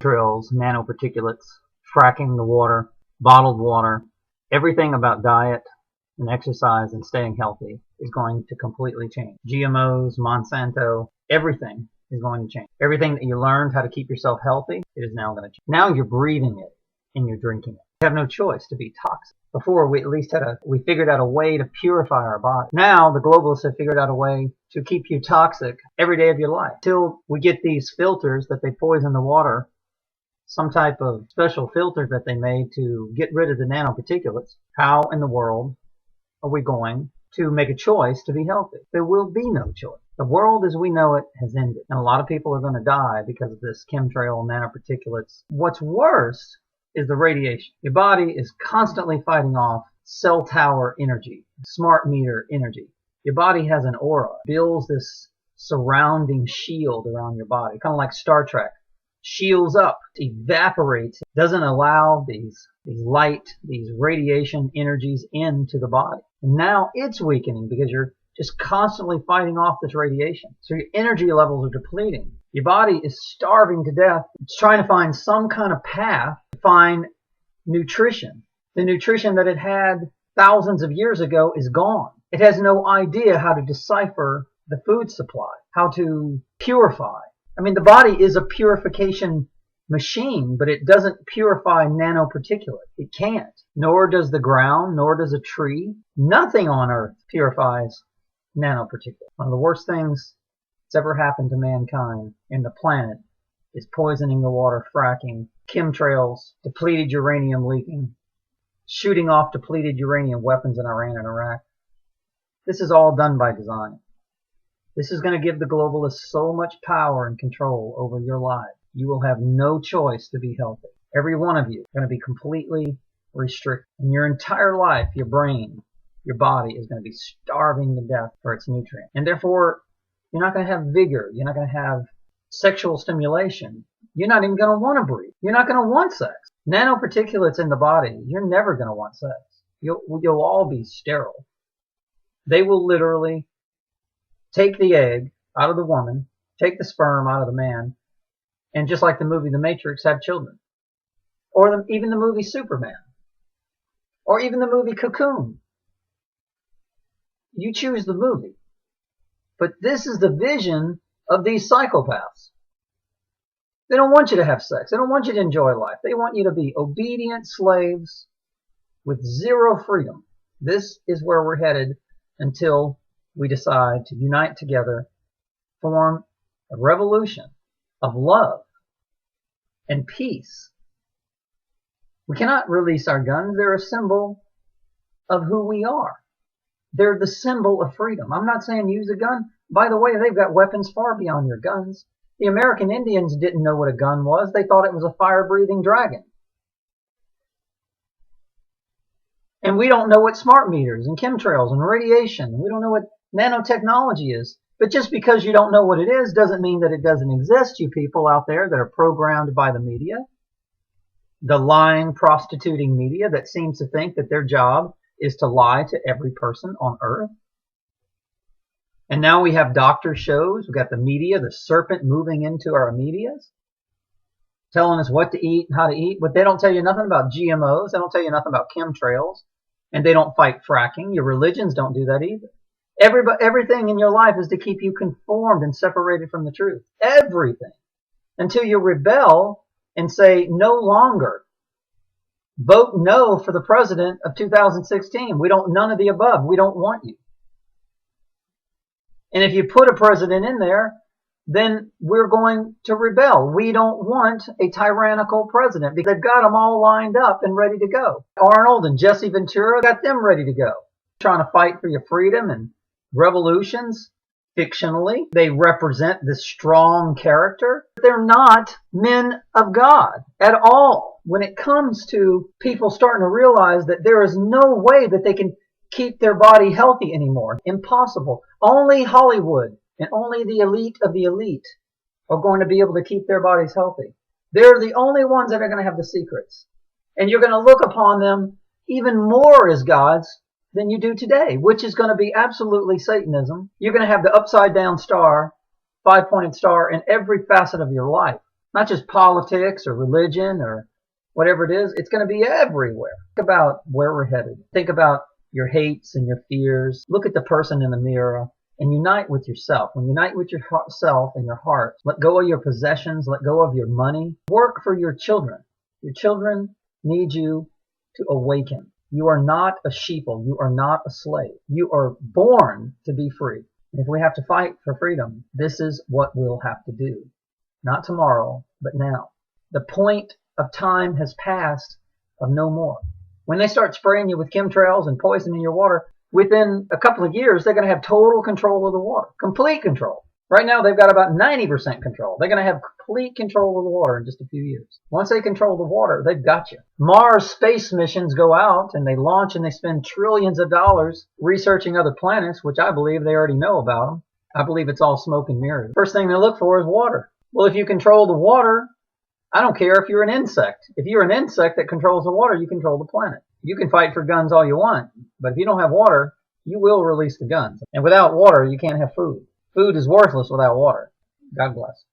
Chemtrails, nanoparticulates, fracking the water, bottled water, everything about diet and exercise and staying healthy is going to completely change. GMOs, Monsanto, everything is going to change. Everything that you learned how to keep yourself healthy, it is now going to change. Now you're breathing it and you're drinking it. You have no choice to be toxic. Before, we at least we figured out a way to purify our body. Now the globalists have figured out a way to keep you toxic every day of your life. Till we get these filters that they poison the water, some type of special filter that they made to get rid of the nanoparticulates. How in the world are we going to make a choice to be healthy? There will be no choice. The world as we know it has ended. And a lot of people are going to die because of this chemtrail nanoparticulates. What's worse is the radiation. Your body is constantly fighting off cell tower energy, smart meter energy. Your body has an aura, builds this surrounding shield around your body, kind of like Star Trek. Shields up, evaporates, doesn't allow these light, these radiation energies into the body. And now it's weakening because you're just constantly fighting off this radiation. So your energy levels are depleting. Your body is starving to death. It's trying to find some kind of path to find nutrition. The nutrition that it had thousands of years ago is gone. It has no idea how to decipher the food supply, how to purify. I mean, the body is a purification machine, but it doesn't purify nanoparticulate. It can't. Nor does the ground, nor does a tree. Nothing on earth purifies nanoparticulate. One of the worst things that's ever happened to mankind and the planet is poisoning the water, fracking, chemtrails, depleted uranium leaking, shooting off depleted uranium weapons in Iran and Iraq. This is all done by design. This is going to give the globalists so much power and control over your life. You will have no choice to be healthy. Every one of you is going to be completely restricted. In your entire life, your brain, your body is going to be starving to death for its nutrients. And therefore, you're not going to have vigor. You're not going to have sexual stimulation. You're not even going to want to breathe. You're not going to want sex. Nanoparticulates in the body, you're never going to want sex. You'll all be sterile. They will literally take the egg out of the woman, take the sperm out of the man, and just like the movie The Matrix, have children. Or even the movie Superman. Or even the movie Cocoon. You choose the movie. But this is the vision of these psychopaths. They don't want you to have sex. They don't want you to enjoy life. They want you to be obedient slaves with zero freedom. This is where we're headed until we decide to unite together, form a revolution of love and peace. We cannot release our guns. They're a symbol of who we are. They're the symbol of freedom. I'm not saying use a gun. By the way, they've got weapons far beyond your guns. The American Indians didn't know what a gun was. They thought it was a fire-breathing dragon. And we don't know what smart meters and chemtrails and radiation. We don't know what nanotechnology is. But just because you don't know what it is doesn't mean that it doesn't exist, you people out there that are programmed by the media. The lying, prostituting media that seems to think that their job is to lie to every person on earth. And now we have doctor shows. We've got the media, the serpent moving into our medias, telling us what to eat and how to eat. But they don't tell you nothing about GMOs. They don't tell you nothing about chemtrails. And they don't fight fracking. Your religions don't do that either. Everything in your life is to keep you conformed and separated from the truth. Everything. Until you rebel and say no longer. Vote no for the president of 2016. None of the above. We don't want you. And if you put a president in there, then we're going to rebel. We don't want a tyrannical president because they've got them all lined up and ready to go. Arnold and Jesse Ventura got them ready to go. Trying to fight for your freedom and revolutions, fictionally. They represent this strong character. They're not men of God at all. When it comes to people starting to realize that there is no way that they can keep their body healthy anymore. Impossible. Only Hollywood and only the elite of the elite are going to be able to keep their bodies healthy. They're the only ones that are going to have the secrets. And you're going to look upon them even more as gods than you do today, which is going to be absolutely Satanism. You're going to have the upside down star, 5-pointed star in every facet of your life. Not just politics or religion or whatever it is. It's going to be everywhere. Think about where we're headed. Think about your hates and your fears. Look at the person in the mirror and unite with yourself. When you unite with yourself and your heart, let go of your possessions, let go of your money. Work for your children. Your children need you to awaken. You are not a sheeple. You are not a slave. You are born to be free. And if we have to fight for freedom, this is what we'll have to do. Not tomorrow, but now. The point of time has passed of no more. When they start spraying you with chemtrails and poisoning your water, within a couple of years, they're going to have total control of the water. Complete control. Right now, they've got about 90% control. They're going to have complete control of the water in just a few years. Once they control the water, they've got you. Mars space missions go out and they launch and they spend trillions of dollars researching other planets, which I believe they already know about them. I believe it's all smoke and mirrors. First thing they look for is water. Well, if you control the water, I don't care if you're an insect. If you're an insect that controls the water, you control the planet. You can fight for guns all you want, but if you don't have water, you will release the guns. And without water, you can't have food. Food is worthless without water. God bless.